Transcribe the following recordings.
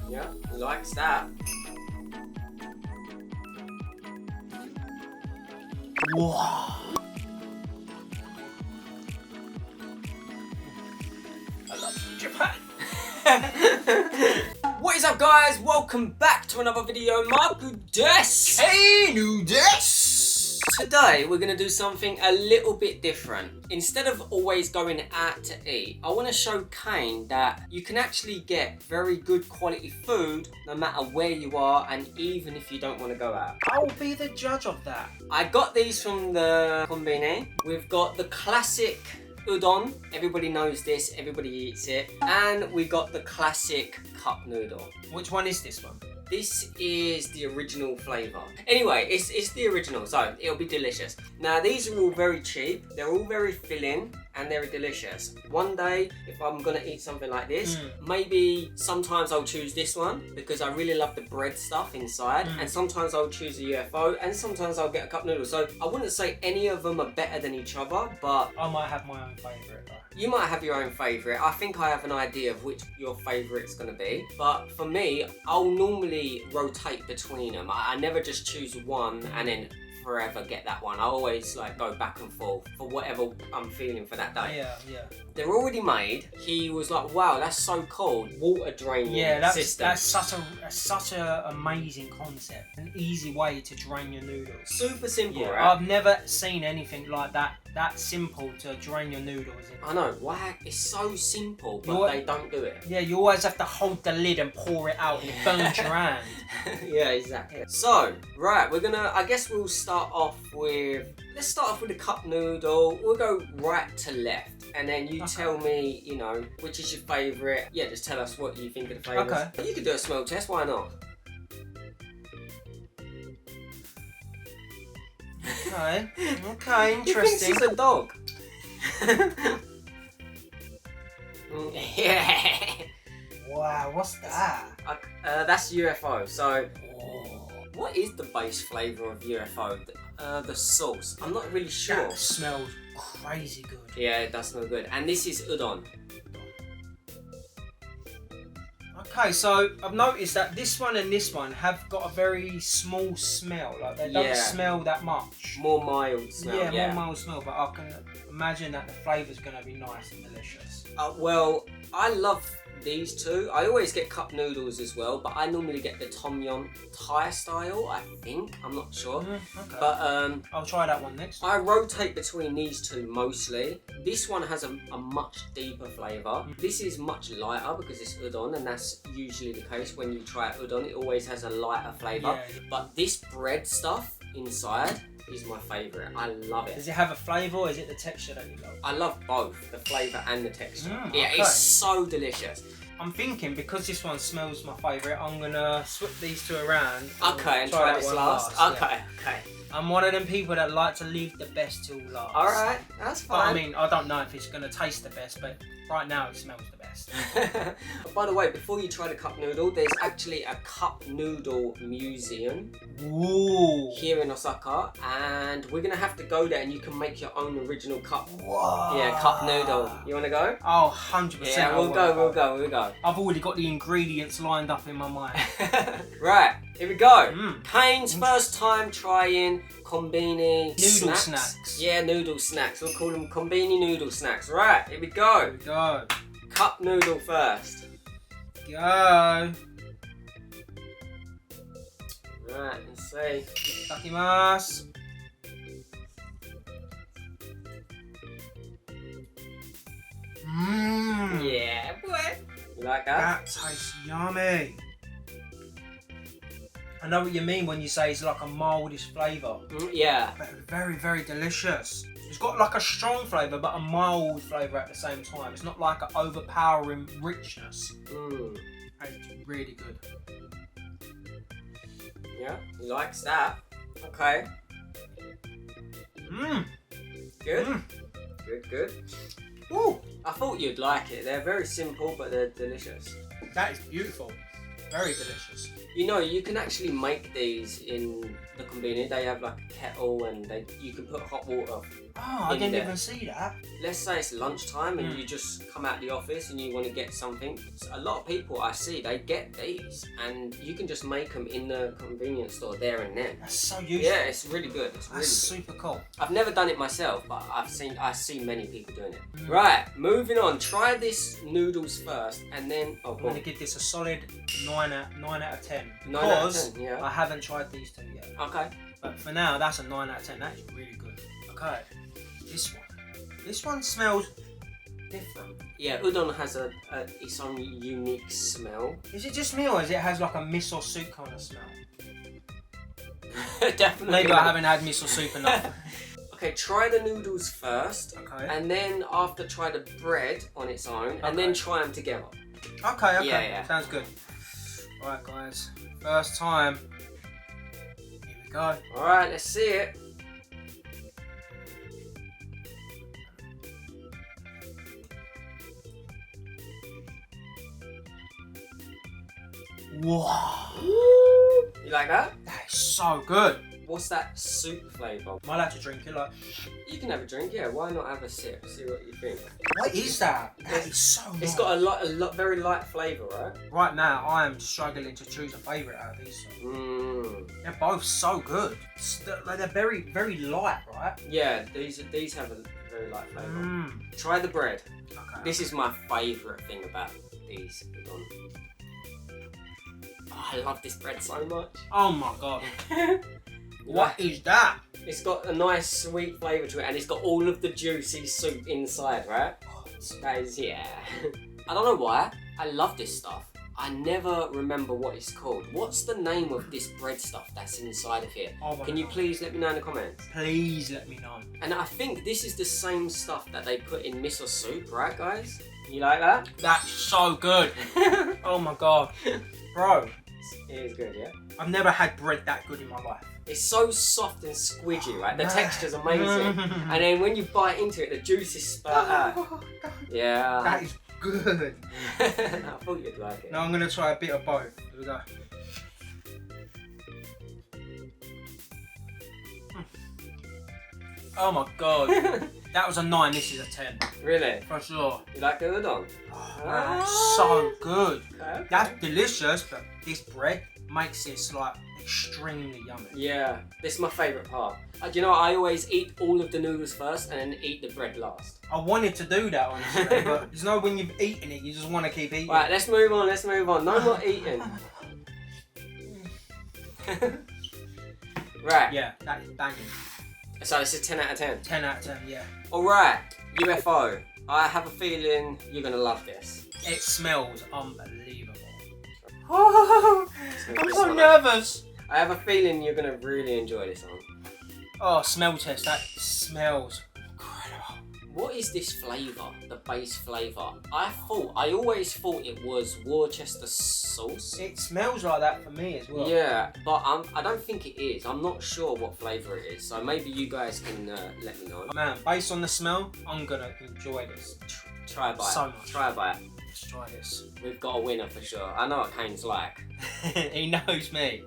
Yeah, he likes that. Wow. I love Japan. What is up, guys? Welcome back to another video. Marku des. Hey, new des. Today we're going to do something a little bit different. Instead of always going out to eat, I want to show Kane that you can actually get very good quality food no matter where you are and even if you don't want to go out. I'll be the judge of that. I got these from the konbini. We've got the classic udon. Everybody knows this, everybody eats it. And we got the classic cup noodle. Which one is this one? This is the original flavour. Anyway, it's the original, so it'll be delicious. Now, these are all very cheap. They're all very filling and they're delicious. One day, if I'm gonna eat something like this, maybe sometimes I'll choose this one because I really love the bread stuff inside. And sometimes I'll choose a UFO and sometimes I'll get a cup noodle. So I wouldn't say any of them are better than each other, but I might have my own favourite though. you might have your own favourite. I think I have an idea of which your favourite's going to be. But for me, I'll normally rotate between them. I never just choose one and then forever get that one. I always like go back and forth for whatever I'm feeling for that day. Yeah. They're already made. He was like, wow, that's so cool. Water draining system. That's such a amazing concept. An easy way to drain your noodles. Super simple, Yeah, right? I've never seen anything like that simple to drain your noodles. I know, why? It's so simple, but they don't do it. Yeah, you always have to hold the lid and pour it out and it burns your hand. Yeah, exactly. So, right, I guess we'll start off with, let's start off with the cup noodle. We'll go right to left. And then you tell me, you know, which is your favourite. Yeah, just tell us what you think of the flavours. Okay. You could do a smell test, why not? Okay, interesting. He thinks he's a dog. Yeah. Wow, what's that? That's UFO. So, what is the base flavour of UFO? The sauce. I'm not really sure. That smells crazy good. Yeah, it does smell good. And this is udon. Okay, so I've noticed that this one and this one have got a very small smell. Like they don't smell that much. More mild smell. Yeah, more mild smell. But I can imagine that the flavour's going to be nice and delicious. Well, I love these two. I always get cup noodles as well, but I normally get the tom yum Thai style, I think. I'm not sure. Okay. But I'll try that one next. I rotate between these two mostly. This one has a much deeper flavour. This is much lighter because it's udon, and that's usually the case when you try udon. It always has a lighter flavour. Yeah. But this bread stuff inside is my favourite. I love it. Does it have a flavour or is it the texture that you love? I love both, the flavour and the texture. Yeah, okay. it's so delicious. I'm thinking because this one smells my favourite, I'm gonna swap these two around. Okay, and try that this one last. Okay. I'm one of them people that like to leave the best till last. Alright, that's But I fine. mean, I don't know if it's gonna taste the best, but right now it smells the best. By the way, before you try the cup noodle, there's actually a cup noodle museum Ooh. here in Osaka, and we're gonna have to go there and you can make your own original cup. Wow. Yeah, cup noodle. You wanna go? Oh, 100%. Yeah, we'll go. I've already got the ingredients lined up in my mind. Right, here we go. Kane's first time trying konbini Noodle snacks. Yeah, noodle snacks. We'll call them konbini noodle snacks. Right, here we go. Go. Cup noodle first. Go. Right, let's see. Itakimasu. Yeah, boy. You like that? That tastes yummy. I know what you mean when you say it's like a mildish flavour. Yeah. But very, very delicious. It's got like a strong flavour but a mild flavour at the same time. It's not like an overpowering richness. It's really good. Yeah, he likes that. Okay. Good. Good. Woo! I thought you'd like it. They're very simple, but they're delicious. That is beautiful. Very delicious. You know, you can actually make these in the konbini. They have like a kettle and you can put hot water Oh, I didn't even see that. Let's say it's lunchtime and you just come out the office and you want to get something. A lot of people I see, they get these and you can just make them in the convenience store there and then. That's so useful. Yeah, it's really good. It's really That's good. super cool. I've never done it myself, but I see many people doing it. Right, moving on. Try this noodles first and then... Oh, I'm going to give this a solid 9 out of 10. 9 out of Because 10, yeah. I haven't tried these two yet. Okay. But for now, that's a 9 out of 10. That is really good. Okay, this one. This one smells different. Yeah, udon has its own unique smell. Is it just me or is it has like a miso soup kind of smell? Definitely. Maybe I haven't had miso soup enough. Okay, try the noodles first. Okay. And then after try the bread on its own and then try them together. Okay. Yeah. Sounds good. Alright guys, first time. Here we go. Alright, let's see it. Wow. You like that? That is so good. What's that soup flavour? Am I allowed to drink it? Like, You can have a drink, yeah. Why not have a sip? See what you think. what is that? That is so nice. It's got a very light flavour, right? Right now, I am struggling to choose a favourite out of these two. They're both so good. They're very, very light, right? Yeah, these have a very light flavour. Try the bread. Okay. This is my favourite thing about these. Oh, I love this bread so much. Oh my god. What is that? It's got a nice sweet flavour to it and it's got all of the juicy soup inside, right? That is, yeah. I don't know why. I love this stuff. I never remember what it's called. What's the name of this bread stuff that's inside of here? Oh my Can you God. please let me know in the comments? Please let me know. And I think this is the same stuff that they put in miso soup, right guys? You like that? That's so good. Oh my god. Bro, It is good, yeah? I've never had bread that good in my life. It's so soft and squidgy, right? The Yeah. texture's amazing. And then when you bite into it, the juice is spurt out. Yeah. That is good. I thought you'd like it. Now I'm going to try a bit of both. Here we go. Oh my god. That was a 9, this is a 10. Really? For sure. You like the udon? Oh, that's so good. Okay. That's delicious, but this bread makes this like extremely yummy. Yeah, this is my favourite part. Do you know what? I always eat all of the noodles first and then eat the bread last. I wanted to do that honestly, but you know when you've eaten it, you just want to keep eating. Right, let's move on. No more eating. Right. Yeah, that is banging. So this is 10 out of 10. 10 out of 10, yeah. Alright, UFO. I have a feeling you're going to love this. It smells unbelievable. Smell I'm this so one nervous. I have a feeling you're going to really enjoy this one. Oh, smell test. That smells incredible. What is this flavour? The base flavour? I always thought it was Worcester sauce. It smells like that for me as well. Yeah, but I don't think it is. I'm not sure what flavour it is. So maybe you guys can let me know. Man, based on the smell, I'm gonna enjoy this. Try a bite. So much. Try a bite. Let's try this. We've got a winner for sure. I know what Kane's like. He knows me.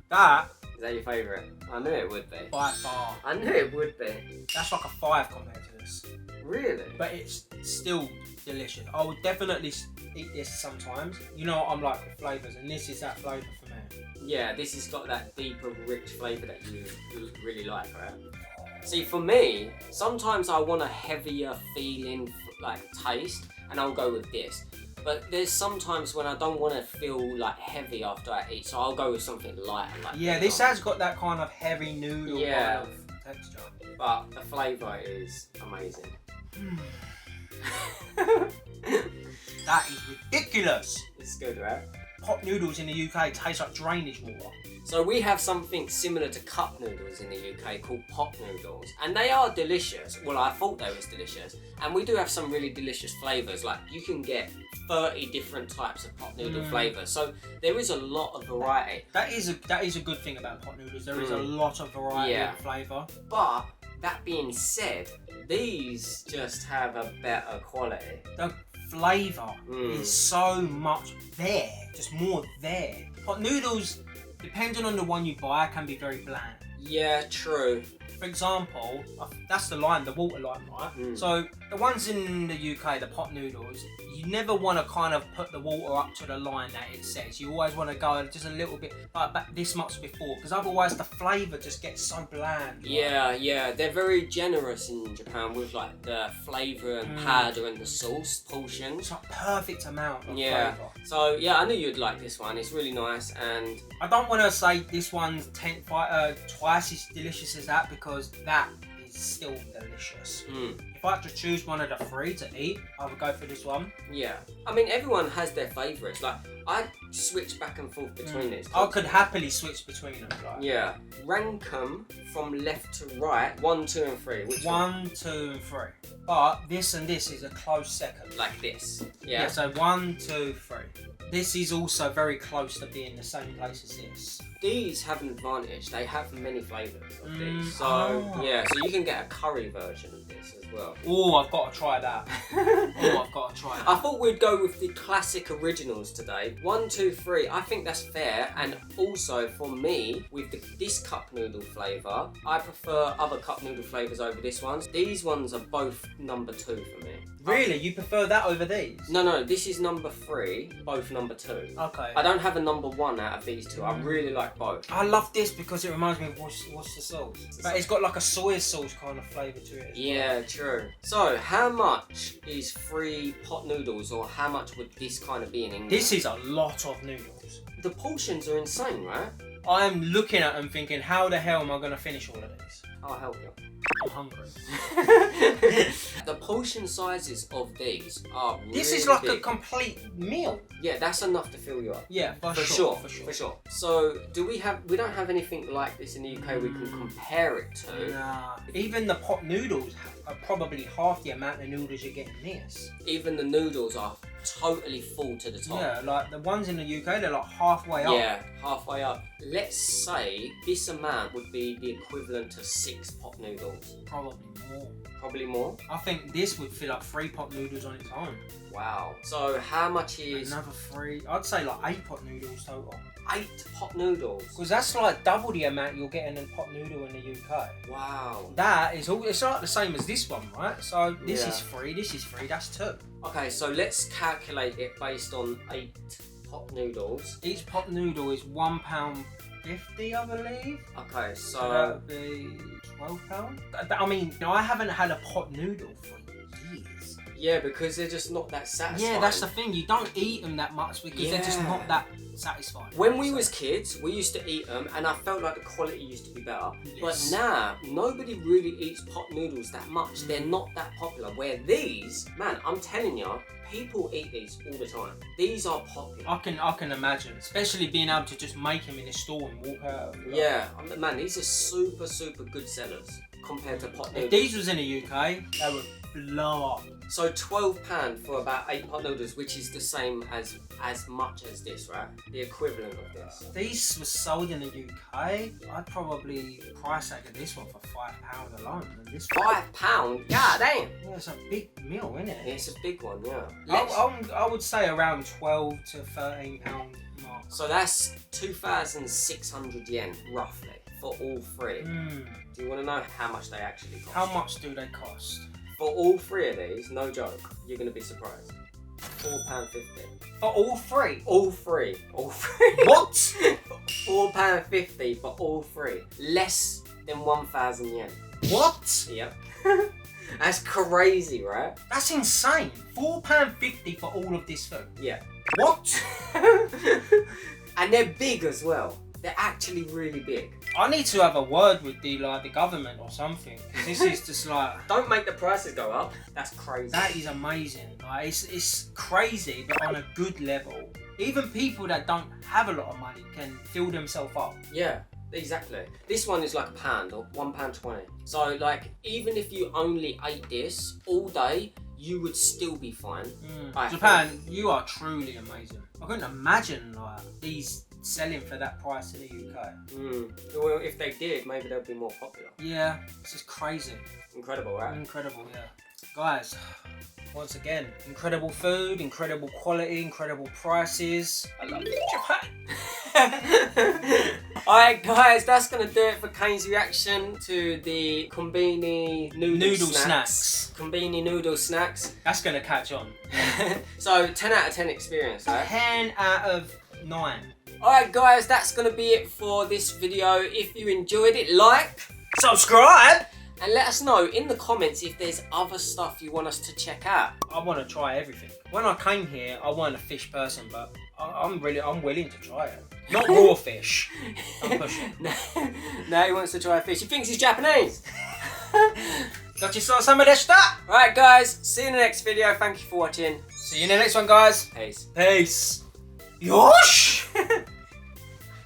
That, Is that your favourite? I knew it would be. by far, I knew it would be. that's like a 5 compared to this. Really? But it's still delicious. I would definitely eat this sometimes. You know, I'm like with flavours, and this is that flavour for me. Yeah, this has got that deeper, rich flavour that you really like, right? See, for me, sometimes I want a heavier feeling, like taste, and I'll go with this. But there's sometimes when I don't want to feel like heavy after I eat, so I'll go with something lighter. Like Yeah, this has got that kind of heavy noodle Yeah. kind of texture. But the flavour is amazing. That is ridiculous. It's good, right? Pot noodles in the UK taste like drainage water. So we have something similar to cup noodles in the UK called pot noodles, and they are delicious. Well, I thought they was delicious, and we do have some really delicious flavours. Like you can get 30 different types of pot noodle flavours, so there is a lot of variety. That is a good thing about pot noodles. There is a lot of variety Yeah. of flavour. But that being said, these just have a better quality. The flavour is so much there, just more there. Pot noodles, depending on the one you buy, can be very bland. Yeah, true. For example, that's the line, the water line, right? So the ones in the UK, the pot noodles, you never want to kind of put the water up to the line that it says. You always want to go just a little bit back this much before, because otherwise the flavour just gets so bland. Yeah, yeah, they're very generous in Japan with like the flavour and powder and the sauce portions. It's like perfect amount of yeah. flavour. So yeah, I knew you'd like this one. It's really nice, and I don't want to say this one's twice as delicious as that, because that is still delicious. If I had to choose one of the three to eat, I would go for this one. Yeah, I mean everyone has their favourites. Like I switch back and forth between these. I could happily switch between them. Like. Yeah, rank them from left to right. 1, 2, and 3. Which 1, 2, and 3. But this and this is a close second. like this. Yeah. So 1, 2, 3. This is also very close to being the same place as this. These have an advantage. They have many flavours of these. So yeah, so you can get a curry version of this as well. Oh, I've got to try that. I've got to try that. I thought we'd go with the classic originals today. 1, 2, 3. I think that's fair. And also for me, with this cup noodle flavour, I prefer other cup noodle flavours over this ones. These ones are both number 2 for me. Really? You prefer that over these? No, this is number 3, both number 2. Okay. I don't have a number 1 out of these two. I really like both. I love this because it reminds me of what's the sauce. But it's got like a soy sauce kind of flavour to it. Yeah, true. So, how much is 3 pot noodles, or how much would this kind of be in England? This is a lot of noodles. The portions are insane, right? I'm looking at them thinking, how the hell am I going to finish all of these? I'll help you. I'm hungry. The portion sizes of these are really This is like big. a complete meal. Yeah, that's enough to fill you up. Yeah, for sure. sure. So, we don't have anything like this in the UK we can compare it to. Nah. Even the pot noodles are probably half the amount of noodles you get in this. Even the noodles are totally full to the top. Yeah, like the ones in the UK, they're like halfway up. Yeah, halfway up. Let's say this amount would be the equivalent to 6 pot noodles. Probably more. Probably more? I think this would fill up 3 pot noodles on its own. Wow. So how much is... Another 3. I'd say like 8 pot noodles total. 8 pot noodles? Because that's like double the amount you're getting in pot noodle in the UK. Wow. That is all. It's like the same as this one, right? So this is 3. This is 3. That's 2. Okay, so let's calculate it based on 8 pot noodles. Each pot noodle is £1.50, I believe. Okay, So that would be £12. I mean, I haven't had a pot noodle for years. Yeah, because they're just not that satisfying. Yeah, that's the thing. You don't eat them that much because they're just not that satisfying. When we was kids, we used to eat them, and I felt like the quality used to be better. Yes. But now, nobody really eats pot noodles that much. They're not that popular. Where these, man, I'm telling you, people eat these all the time. These are popular. I can imagine, especially being able to just make them in the store and walk out. Yeah, man, these are super, super good sellers compared to pot noodles. If these was in the UK, they would blow up. So £12 for about 8 pot noodles, which is the same as much as this, right? The equivalent of this. These was sold in the UK. I'd probably price tag this one for £5 alone. And this £5? God damn! Yeah, it's a big meal, isn't it? It's a big one, yeah. I would say around £12 to £13 mark. So that's 2,600 yen, roughly, for all 3. Do you want to know how much they actually cost? How much do they cost? For all 3 of these, no joke, you're going to be surprised. £4.50. For all 3? All 3. All 3. What? £4.50 for all 3. Less than 1,000 yen. What? Yep. That's crazy, right? That's insane. £4.50 for all of this food. Yeah. What? And they're big as well. They're actually really big. I need to have a word with the government or something. 'Cause this is just like... Don't make the prices go up. That's crazy. That is amazing. Like, it's crazy, but on a good level. Even people that don't have a lot of money can fill themselves up. Yeah, exactly. This one is like £1 or £1.20. So like, even if you only ate this all day, you would still be fine. Japan, you are truly amazing. I couldn't imagine like these selling for that price in the UK. Well, if they did, maybe they'd be more popular. Yeah, this is crazy. Incredible, right? Incredible, yeah. Guys, once again, incredible food, incredible quality, incredible prices. I love Japan. Alright guys, that's going to do it for Kane's reaction to the Konbini noodle snacks. Konbini noodle snacks. That's going to catch on. So 10 out of 10 experience, right? 10 out of 9. Alright guys, that's going to be it for this video. If you enjoyed it, like, subscribe, and let us know in the comments if there's other stuff you want us to check out. I want to try everything. When I came here, I wasn't a fish person, but I'm willing to try it. Not raw fish. I'm pushing. Now he wants to try fish. He thinks he's Japanese. Alright guys, see you in the next video. Thank you for watching. See you in the next one, guys. Peace. Peace. Yosh!